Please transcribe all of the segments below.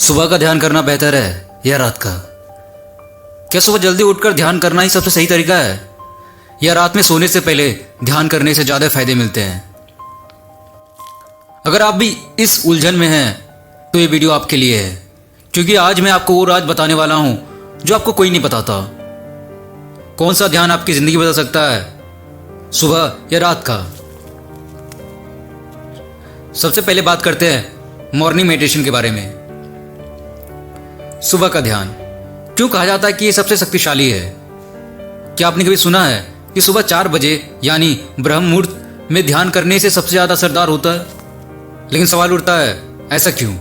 सुबह का ध्यान करना बेहतर है या रात का? क्या सुबह जल्दी उठकर ध्यान करना ही सबसे सही तरीका है, या रात में सोने से पहले ध्यान करने से ज़्यादा फायदे मिलते हैं? अगर आप भी इस उलझन में हैं तो ये वीडियो आपके लिए है, क्योंकि आज मैं आपको वो राज बताने वाला हूँ जो आपको कोई नहीं बताता। कौन सा ध्यान आपकी ज़िंदगी बदल सकता है, सुबह या रात का? सबसे पहले बात करते हैं मॉर्निंग मेडिटेशन के बारे में। सुबह का ध्यान क्यों कहा जाता है कि ये सबसे शक्तिशाली है? क्या आपने कभी सुना है कि सुबह 4 बजे यानी ब्रह्म मुहूर्त में ध्यान करने से सबसे ज़्यादा असरदार होता है? लेकिन सवाल उठता है, ऐसा क्यों?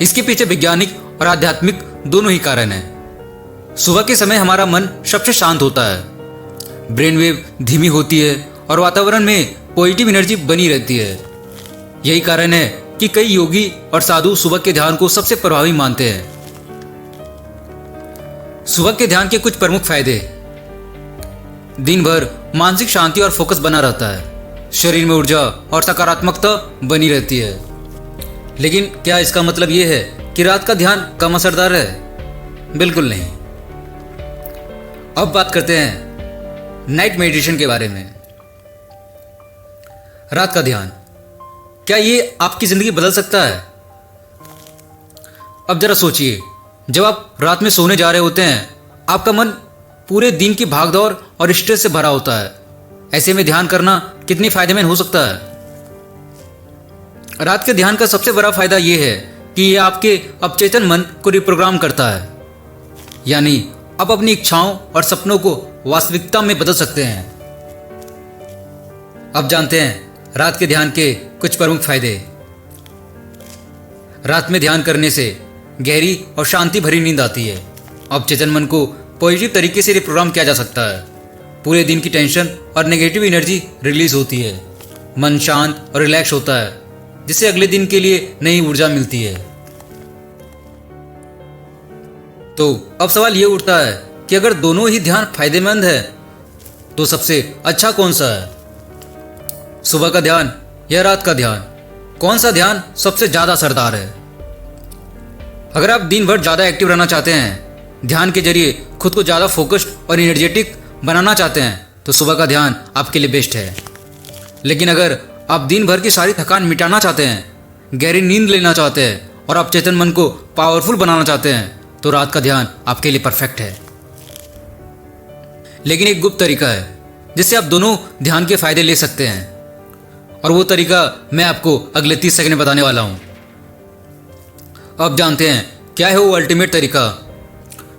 इसके पीछे वैज्ञानिक और आध्यात्मिक दोनों ही कारण हैं। सुबह के समय हमारा मन सबसे शांत होता है, ब्रेन वेव धीमी होती है और वातावरण में पॉजिटिव एनर्जी बनी रहती है। यही कारण है कि कई योगी और साधु सुबह के ध्यान को सबसे प्रभावी मानते हैं। सुबह के ध्यान के कुछ प्रमुख फायदे। दिन भर मानसिक शांति और फोकस बना रहता है, शरीर में ऊर्जा और सकारात्मकता बनी रहती है। लेकिन क्या इसका मतलब यह है कि रात का ध्यान कम असरदार है? बिल्कुल नहीं। अब बात करते हैं नाइट मेडिटेशन के बारे में। रात का ध्यान, क्या ये आपकी जिंदगी बदल सकता है? अब जरा सोचिए, जब आप रात में सोने जा रहे होते हैं, आपका मन पूरे दिन की भागदौड़ और स्ट्रेस से भरा होता है। ऐसे में ध्यान करना कितनी फायदेमंद हो सकता है? रात के ध्यान का सबसे बड़ा फायदा यह है कि यह आपके अवचेतन मन को रिप्रोग्राम करता है, यानी आप अपनी इच्छाओं और सपनों को वास्तविकता में बदल सकते हैं। अब जानते हैं रात के ध्यान के कुछ प्रमुख फायदे। रात में ध्यान करने से गहरी और शांति भरी नींद आती है। अवचेतन मन को पॉजिटिव तरीके से रिप्रोग्राम किया जा सकता है। पूरे दिन की टेंशन और नेगेटिव एनर्जी रिलीज होती है। मन शांत और रिलैक्स होता है, जिससे अगले दिन के लिए नई ऊर्जा मिलती है। तो अब सवाल ये उठता है कि अगर दोनों ही ध्यान फायदेमंद है तो सबसे अच्छा कौन सा है, सुबह का ध्यान या रात का ध्यान? कौन सा ध्यान सबसे ज़्यादा असरदार है? अगर आप दिन भर ज़्यादा एक्टिव रहना चाहते हैं, ध्यान के जरिए खुद को ज़्यादा फोकस्ड और एनर्जेटिक बनाना चाहते हैं, तो सुबह का ध्यान आपके लिए बेस्ट है। लेकिन अगर आप दिन भर की सारी थकान मिटाना चाहते हैं, गहरी नींद लेना चाहते हैं और अवचेतन मन को पावरफुल बनाना चाहते हैं, तो रात का ध्यान आपके लिए परफेक्ट है। लेकिन एक गुप्त तरीका है जिससे आप दोनों ध्यान के फायदे ले सकते हैं, और वो तरीका मैं आपको अगले 30 सेकंड में बताने वाला हूँ। अब जानते हैं क्या है वो अल्टीमेट तरीका।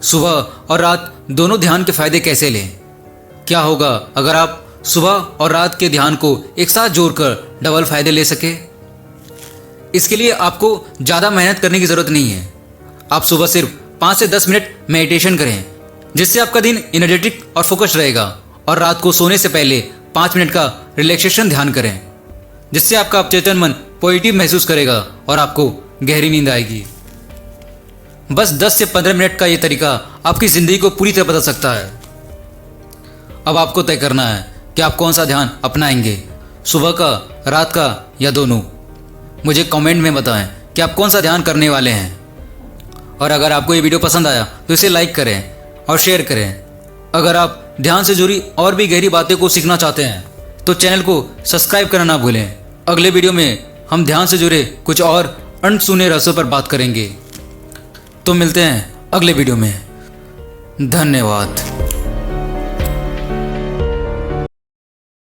सुबह और रात दोनों ध्यान के फायदे कैसे लें? क्या होगा अगर आप सुबह और रात के ध्यान को एक साथ जोड़कर डबल फायदे ले सके? इसके लिए आपको ज़्यादा मेहनत करने की ज़रूरत नहीं है। आप सुबह सिर्फ 5 से 10 मिनट मेडिटेशन करें, जिससे आपका दिन एनर्जेटिक और फोकस्ड रहेगा। और रात को सोने से पहले 5 मिनट का रिलैक्सेशन ध्यान करें, जिससे आपका अवचेतन मन पॉजिटिव महसूस करेगा और आपको गहरी नींद आएगी। बस 10 से 15 मिनट का ये तरीका आपकी ज़िंदगी को पूरी तरह बदल सकता है। अब आपको तय करना है कि आप कौन सा ध्यान अपनाएंगे, सुबह का, रात का या दोनों। मुझे कमेंट में बताएं कि आप कौन सा ध्यान करने वाले हैं। और अगर आपको ये वीडियो पसंद आया तो इसे लाइक करें और शेयर करें। अगर आप ध्यान से जुड़ी और भी गहरी बातें को सीखना चाहते हैं तो चैनल को सब्सक्राइब करना ना भूलें। अगले वीडियो में हम ध्यान से जुड़े कुछ और अनसुने रहस्यों पर बात करेंगे। तो मिलते हैं अगले वीडियो में। धन्यवाद।